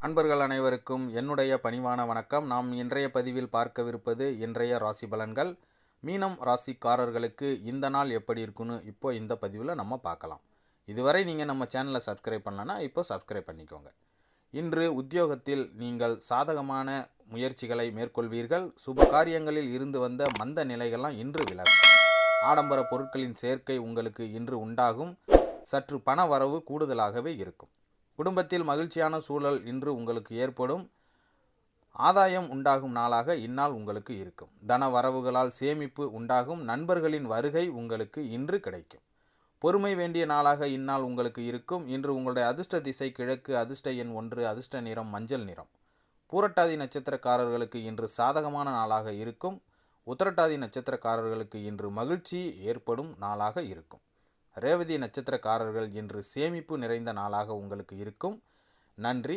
அன்பர்கள் அனைவருக்கும் என்னுடைய பணிவான வணக்கம். நாம் இன்றைய பதிவில் பார்க்கவிருப்பது இன்றைய ராசி பலன்கள். மீனம் ராசிக்காரர்களுக்கு இந்த நாள் எப்படி இருக்குன்னு இப்போ இந்த பதிவில் நம்ம பார்க்கலாம். இதுவரை நீங்கள் நம்ம சேனலை சப்ஸ்கிரைப் பண்ணலன்னா இப்போ சப்ஸ்கிரைப் பண்ணிக்கோங்க. இன்று உத்தியோகத்தில் நீங்கள் சாதகமான முயற்சிகளை மேற்கொள்வீர்கள். சுப காரியங்களில் இருந்து வந்த மந்த நிலைகள்லாம் இன்று விலகும். ஆடம்பர பொருட்களின் சேர்க்கை உங்களுக்கு இன்று உண்டாகும். சற்று பண வரவு கூடுதலாகவே இருக்கும். குடும்பத்தில் மகிழ்ச்சியான சூழல் இன்று உங்களுக்கு ஏற்படும். ஆதாயம் உண்டாகும் நாளாக இந்நாள் உங்களுக்கு இருக்கும். தன வரவுகளால் சேமிப்பு உண்டாகும். நண்பர்களின் வருகை உங்களுக்கு இன்று கிடைக்கும். பொறுமை வேண்டிய நாளாக இந்நாள் உங்களுக்கு இருக்கும். இன்று உங்களுடைய அதிர்ஷ்ட திசை கிழக்கு, அதிர்ஷ்ட எண் 1, அதிர்ஷ்ட நிறம் மஞ்சள் நிறம். பூரட்டாதி நட்சத்திரக்காரர்களுக்கு இன்று சாதகமான நாளாக இருக்கும். உத்திரட்டாதி நட்சத்திரக்காரர்களுக்கு இன்று மகிழ்ச்சி ஏற்படும் நாளாக இருக்கும். ரேவதி நட்சத்திரக்காரர்கள் இன்று சேமிப்பு நிறைந்த நாளாக உங்களுக்கு இருக்கும். நன்றி,